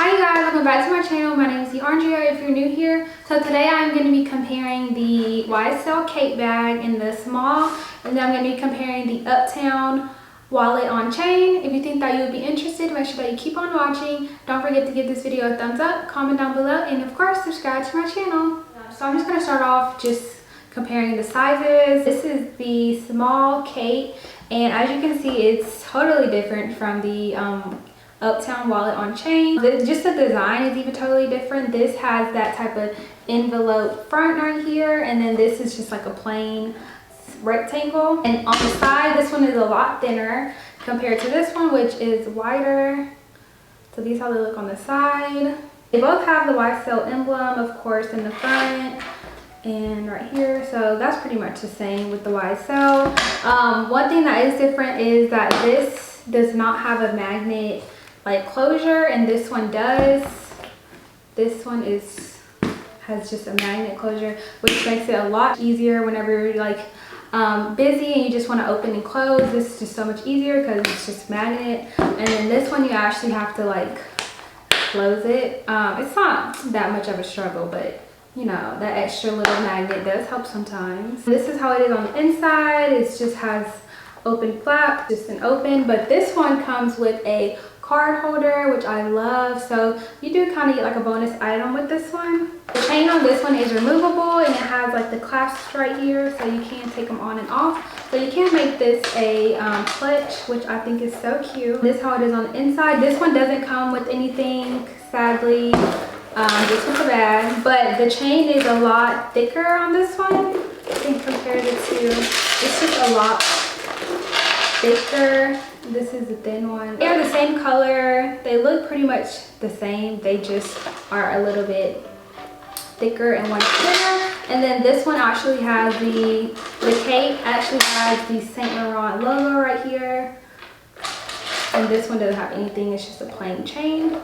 Hi guys, welcome back to my channel. My name is DeUndrea if you're new here. So today I'm going to be comparing the YSL Kate bag in the small, and then I'm going to be comparing the Uptown wallet on chain. If you think that you would be interested, make sure that you keep on watching. Don't forget to give this video a thumbs up, comment down below, and of course subscribe to my channel. So I'm just going to start off just comparing the sizes. This is the small Kate, and as you can see, it's totally different from the Uptown wallet on chain. Just the design is even totally different. This has that type of envelope front right here, and then this is just like a plain rectangle. And on the side, this one is a lot thinner compared to this one, which is wider. So these are how they look on the side. They both have the YSL emblem, of course, in the front and right here. So that's pretty much the same with the YSL. One thing that is different is that this does not have a magnet like closure, and this one does. This one has just a magnet closure, which makes it a lot easier whenever you're like busy and you just want to open and close. This is just so much easier because it's just magnet. And then this one you actually have to like close it. It's not that much of a struggle, but you know, that extra little magnet does help sometimes. This is how it is on the inside. It just has open flap, just an open, but this one comes with a card holder, which I love. So you do kind of get like a bonus item with this one. The chain on this one is removable, and it has like the clasps right here, so you can take them on and off. So you can make this a clutch, which I think is so cute. This is how it is on the inside. This one doesn't come with anything, sadly, just with the bag, but the chain is a lot thicker on this one. I think compared it to, it's just a lot thicker. This is the thin one. They're the same color. They look pretty much the same. They just are a little bit thicker and one's thinner. And then this one actually has the Kate actually has the Saint Laurent logo right here. And this one doesn't have anything. It's just a plain chain.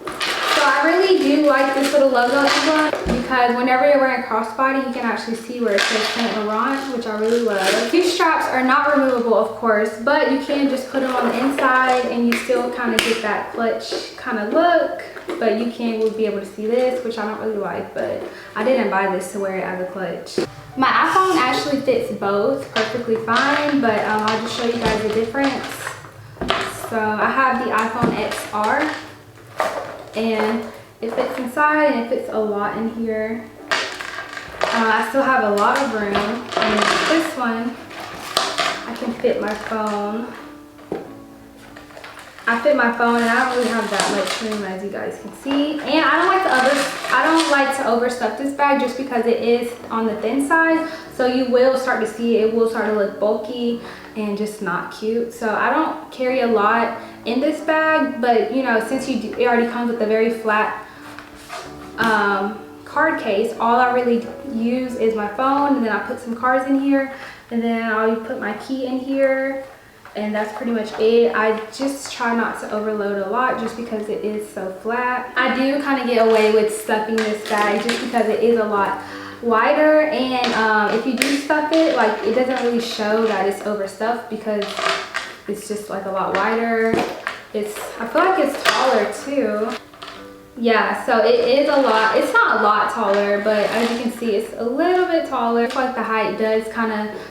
So I really do like this little logo emblem because whenever you're wearing a crossbody, you can actually see where it says Saint Laurent, which I really love. These straps are not removable, of course, but you can just put them on the inside and you still kind of get that clutch kind of look. But you would be able to see this, which I don't really like, but I didn't buy this to wear it as a clutch. My iPhone actually fits both perfectly fine, but I'll just show you guys the difference. So I have the iPhone XR, and it fits inside and it fits a lot in here. I still have a lot of room, and this one I can fit my phone. I fit my phone, and I don't really have that much room, as you guys can see. And I don't like to overstuff this bag just because it is on the thin side. So you will start to see it will start to look bulky and just not cute. So I don't carry a lot in this bag, but you know, since it already comes with a very flat card case, all I really use is my phone, and then I put some cards in here, and then I'll put my key in here. And that's pretty much it. I just try not to overload a lot just because it is so flat. I do kind of get away with stuffing this bag just because it is a lot wider, and if you do stuff it, like, it doesn't really show that it's overstuffed because it's just like a lot wider. I feel like it's taller too. Yeah, so it is a lot. It's not a lot taller, but as you can see, it's a little bit taller. I feel like the height does kind of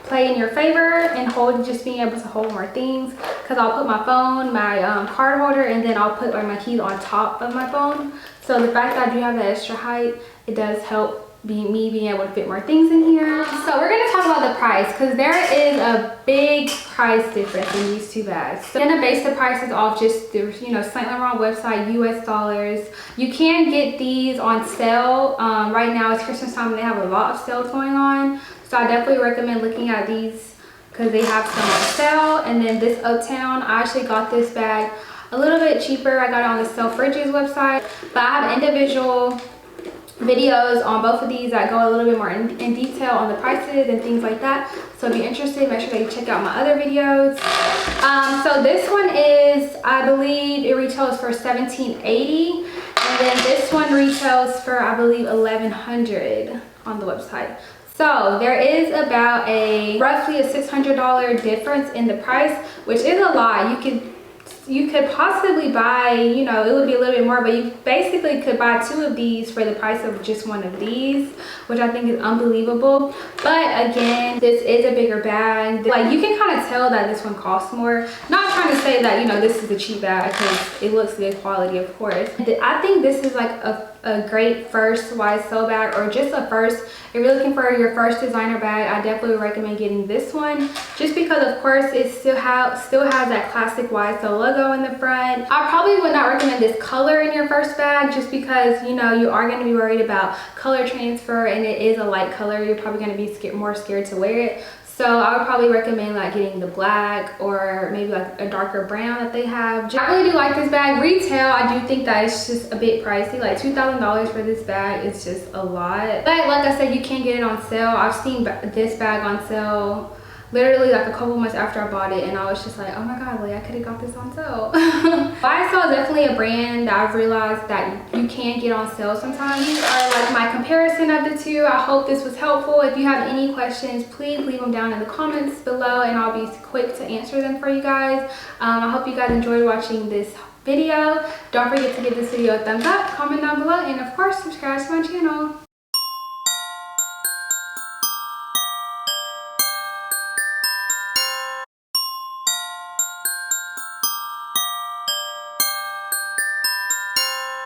play in your favor and just being able to hold more things, because I'll put my phone, my card holder, and then I'll put my keys on top of my phone. So the fact that I do have that extra height, it does help me being able to fit more things in here. So we're going to talk about the price, because there is a big price difference in these two bags. So I'm going to base the prices off just the Saint Laurent website, US dollars. You can get these on sale. Right now it's Christmas time and they have a lot of sales going on. So I definitely recommend looking at these because they have some on sale. And then this Uptown, I actually got this bag a little bit cheaper. I got it on the Selfridges website, but I have individual videos on both of these that go a little bit more in detail on the prices and things like that. So if you're interested, make sure that you check out my other videos. So this one is, I believe it retails for $17.80, and then this one retails for, I believe, $1,100 on the website. So there is about roughly a $600 difference in the price, which is a lot. You can you could possibly buy, you know, it would be a little bit more, but you basically could buy 2 of these for the price of just 1 of these, which I think is unbelievable. But again, this is a bigger bag. Like, you can kind of tell that this one costs more. Not trying to say that, you know, this is a cheap bag, because it looks good quality, of course. I think this is like a great first YSL bag, or just a first, if you're looking for your first designer bag, I definitely recommend getting this one, just because of course it still has that classic YSL logo in the front. I probably would not recommend this color in your first bag, just because, you know, you are going to be worried about color transfer, and it is a light color. You're probably going to be more scared to wear it. So I would probably recommend like getting the black, or maybe like a darker brown that they have. I really do like this bag. Retail, I do think that it's just a bit pricey. Like $2,000 for this bag is just a lot. But like I said, you can get it on sale. I've seen this bag on sale literally like a couple months after I bought it, and I was just like, oh my god, like I could have got this on sale. YSL is definitely a brand that I've realized that you can get on sale sometimes. These are like my comparison of the two. I hope this was helpful. If you have any questions, please leave them down in the comments below, and I'll be quick to answer them for you guys. I hope you guys enjoyed watching this video. Don't forget to give this video a thumbs up, comment down below, and of course subscribe to my channel.